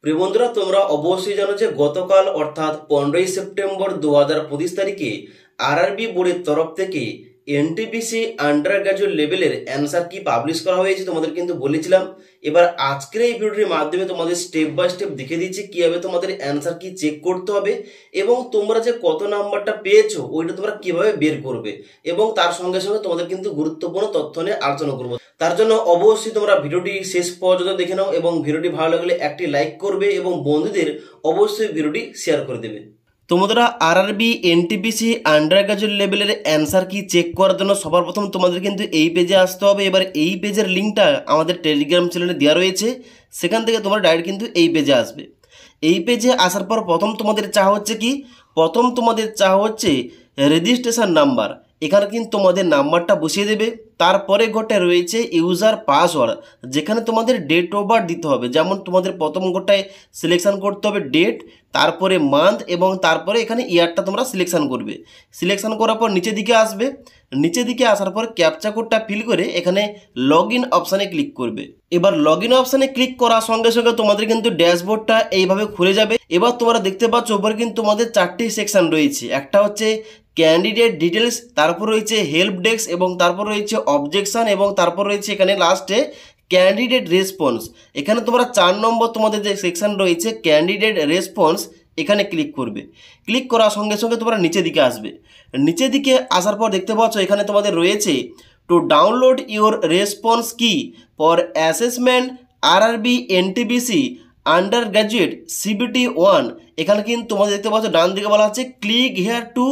প্রিয় বন্ধুরা, তোমরা অবশ্যই জানো যে গতকাল অর্থাৎ 15ই সেপ্টেম্বর 2025 তারিখে আরআরবি বোর্ডের তরফ থেকে এনটিপিসি আন্ডার গ্র্যাজুয়েট লেভেলের অ্যান্সার কি পাবলিশ করা হয়েছে তোমাদের কিন্তু বলেছিলাম। এবার আজকের এই ভিডিওটির মাধ্যমে তোমাদের স্টেপ বাই স্টেপ দেখে দিচ্ছি কিভাবে তোমাদের অ্যান্সার কি চেক করতে হবে এবং তোমরা যে কত নাম্বারটা পেয়েছো ওইটা তোমরা কিভাবে বের করবে, এবং তার সঙ্গে সঙ্গে তোমাদের কিন্তু গুরুত্বপূর্ণ তথ্য নিয়ে আলোচনা করবো। তার জন্য অবশ্যই তোমরা ভিডিওটি শেষ পর্যন্ত দেখে নাও এবং ভিডিওটি ভালো লাগলে একটি লাইক করবে এবং বন্ধুদের অবশ্যই ভিডিওটি শেয়ার করে দেবে। তোমরা আরআরবি এনটিপিসি আন্ডার গ্র্যাজুয়েট লেভেলের অ্যান্সার কি চেক করার জন্য সবার প্রথম তোমাদের কিন্তু এই পেজে আসতে হবে। এবার এই পেজের লিঙ্কটা আমাদের টেলিগ্রাম চ্যানেলে দেওয়া রয়েছে, সেখান থেকে তোমরা ডাইরেক্ট কিন্তু এই পেজে আসবে। এই পেজে আসার পর প্রথম তোমাদের চাওয়া হচ্ছে কি, প্রথম তোমাদের চাওয়া হচ্ছে রেজিস্ট্রেশন নাম্বার। এখানে কিন্তু তোমাদের নাম্বারটা বসিয়ে দেবে। তারপরে গোটায় রয়েছে ইউজার পাসওয়ার্ড, যেখানে তোমাদের ডেট অফ বার্থ দিতে হবে। যেমন তোমাদের প্রথম গোটায় সিলেকশন করতে হবে ডেট, তারপরে মান্থ এবং তারপরে এখানে ইয়ারটা তোমরা সিলেকশন করবে। সিলেকশন করার পর নিচের দিকে আসবে, নিচের দিকে আসার পর ক্যাপচা কোডটা ফিল করে এখানে লগ ইন অপশানে ক্লিক করবে। এবার লগ ইন অপশানে ক্লিক করার সঙ্গে সঙ্গে তোমাদের কিন্তু ড্যাশবোর্ডটা এইভাবে খুলে যাবে। এবার তোমরা দেখতে পাচ্ছ উপরে কিন্তু তোমাদের 4টি সেকশন রয়েছে। একটা হচ্ছে ক্যান্ডিডেট ডিটেলস, তারপর রয়েছে হেল্প ডেস্ক এবং তারপর রয়েছে অবজেকশন এবং তারপর রয়েছে এখানে লাস্টে ক্যান্ডিডেট রেসপন্স। এখানে তোমরা 4 নম্বর তোমাদের যে সেকশন রয়েছে ক্যান্ডিডেট রেসপন্স, এখানে ক্লিক করবে। ক্লিক করার সঙ্গে সঙ্গে তোমরা নিচের দিকে আসবে। নিচের দিকে আসার পর দেখতে পাচ্ছ এখানে তোমাদের রয়েছে টু ডাউনলোড ইউর রেসপন্স কি for assessment RRB NTPC under graduate CBT 1। এখানে কিন্তু তোমাদের দেখতে পাচ্ছ ডান দিকে বলা হচ্ছে ক্লিক হিয়ার টু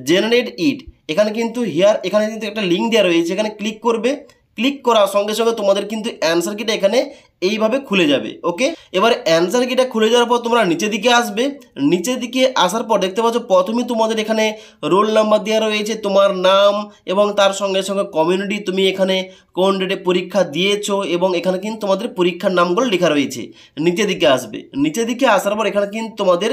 জেনারেট ইট। এখানে কিন্তু এখানে কিন্তু একটা লিঙ্ক দেওয়া রয়েছে, এখানে ক্লিক করবে। ক্লিক করার সঙ্গে সঙ্গে তোমাদের কিন্তু অ্যান্সার কিটা এখানে এইভাবে খুলে যাবে। ওকে, এবার অ্যান্সার কিটা খুলে যাওয়ার পর তোমরা নিচের দিকে আসবে। নিচের দিকে আসার পর দেখতে পাচ্ছ প্রথমেই তোমাদের এখানে রোল নাম্বার দেওয়া রয়েছে, তোমার নাম এবং তার সঙ্গে সঙ্গে কমিউনিটি, তুমি এখানে কোন ডেটে পরীক্ষা দিয়েছো এবং এখানে কিন্তু তোমাদের পরীক্ষার নামগুলো লেখা রয়েছে। নিচের দিকে আসবে, নিচের দিকে আসার পর এখানে কিন্তু তোমাদের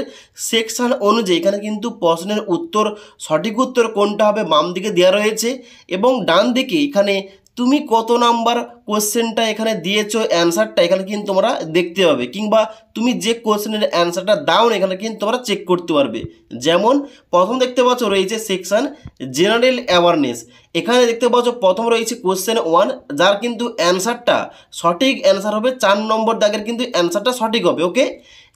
সেকশন অনুযায়ী এখানে কিন্তু প্রশ্নের উত্তর, সঠিক উত্তর কোনটা হবে বাম দিকে দেওয়া রয়েছে এবং ডান দিকে এখানে তুমি কত নাম্বার কোশ্চেনটা এখানে দিয়েছো অ্যান্সারটা এখানে কিন্তু তোমরা দেখতে পাবে, কিংবা তুমি যে কোশ্চেনের অ্যান্সারটা দাও না এখানে কিন্তু তোমরা চেক করতে পারবে। যেমন প্রথম দেখতে পাচ্ছ রয়েছে সেকশন জেনারেল অ্যাওয়ারনেস। এখানে দেখতে পাচ্ছ প্রথম রয়েছে কোশ্চেন 1, যার কিন্তু অ্যান্সারটা সঠিক অ্যান্সার হবে 4 নম্বর দাগের কিন্তু অ্যান্সারটা সঠিক হবে। ওকে,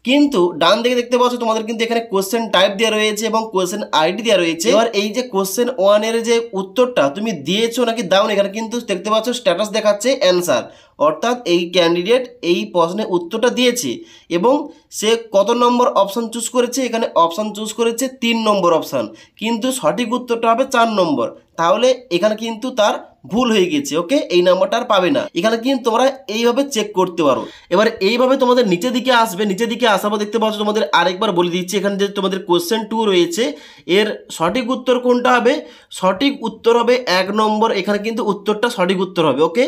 কিন্তু ডান দিকে দেখতে পাচ্ছ তোমাদের কিন্তু এখানে কোশ্চেন টাইপ দেওয়া রয়েছে এবং কোশ্চেন আইডি দেওয়া রয়েছে। এবার এই যে কোশ্চেন 1 এর যে উত্তরটা তুমি দিয়েছো নাকি দাও না এখানে কিন্তু দেখতে পাচ্ছ স্ট্যাটাস দেখাচ্ছে অ্যান্সার, অর্থাৎ এই ক্যান্ডিডেট এই প্রশ্নের উত্তরটা দিয়েছে এবং সে কত নম্বর অপশান চুজ করেছে, এখানে অপশান চুজ করেছে 3 নম্বর অপশান, কিন্তু সঠিক উত্তরটা হবে 4 নম্বর। তাহলে এখানে কিন্তু তার ভুল হয়ে গেছে। ওকে, এই নাম্বারটা আর পাবে না। এখানে কিন্তু তোমরা এইভাবে চেক করতে পারো। এবার এইভাবে তোমাদের নিচের দিকে আসবে, নিচের দিকে আসার পর দেখতে পাচ্ছ তোমাদের আরেকবার বলে দিচ্ছি, এখানে যে তোমাদের কোশ্চেন 2 রয়েছে এর সঠিক উত্তর কোনটা হবে, সঠিক উত্তর হবে 1 নম্বর। এখানে কিন্তু উত্তরটা সঠিক উত্তর হবে। ওকে,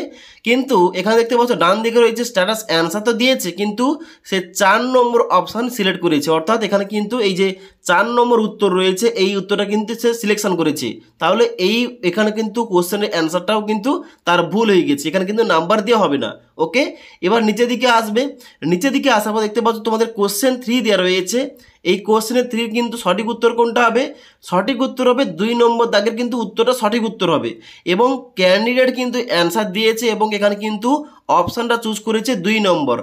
কিন্তু এখানে দেখতে পাচ্ছ ডান দিকে রয়েছে স্ট্যাটাস অ্যান্সার তো দিয়েছে কিন্তু সে 4 নম্বর অপশান সিলেক্ট করেছে, অর্থাৎ এখানে কিন্তু এই যে 4 নম্বর উত্তর রয়েছে এই উত্তরটা কিন্তু সে সিলেকশন করেছে। তাহলে এখানে কিন্তু কোশ্চেনের অ্যান্সারটাও কিন্তু তার ভুল হয়ে গেছে, এখানে কিন্তু নাম্বার দেওয়া হবে না। ওকে, এবার নিচের দিকে আসবে, নিচের দিকে আসার পর দেখতে পাচ্ছ তোমাদের কোশ্চেন 3 দেওয়া রয়েছে। এই কোশ্চেনের 3 কিন্তু সঠিক উত্তর কোনটা হবে, সঠিক উত্তর হবে 2 নম্বর দাগের কিন্তু উত্তরটা সঠিক উত্তর হবে এবং ক্যান্ডিডেট কিন্তু অ্যান্সার দিয়েছে এবং এখানে কিন্তু অপশানটা চুজ করেছে 2 নম্বর,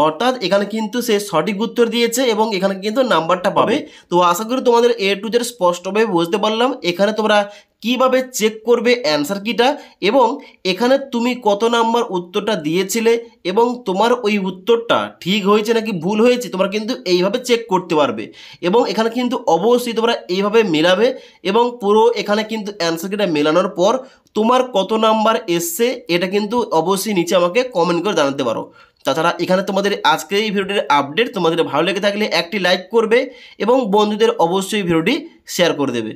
অর্থাৎ এখানে কিন্তু সে সঠিক উত্তর দিয়েছে এবং এখানে কিন্তু নাম্বারটা পাবে। তো আশা করি তোমাদের A to Z স্পষ্টভাবে বুঝতে পারলাম এখানে তোমরা কিভাবে চেক করবে অ্যান্সার কিটা এবং এখানে তুমি কত নাম্বার উত্তরটা দিয়েছিলে এবং তোমার ওই উত্তরটা ঠিক হয়েছে নাকি ভুল হয়েছে তোমরা কিন্তু এইভাবে চেক করতে পারবে। এবং এখানে কিন্তু অবশ্যই তোমরা এইভাবে মেলাবে এবং পুরো এখানে কিন্তু অ্যান্সার কিটা মেলানোর পর তোমার কত নাম্বার এসছে এটা কিন্তু অবশ্যই নিচে আমাকে কমেন্ট করে জানাতে পারো। তাছাড়া এখানে তোমাদের আজকের এই ভিডিওটির আপডেট তোমাদের ভালো লেগে থাকলে একটি লাইক করবে এবং বন্ধুদের অবশ্যই ভিডিওটি শেয়ার করে দেবে।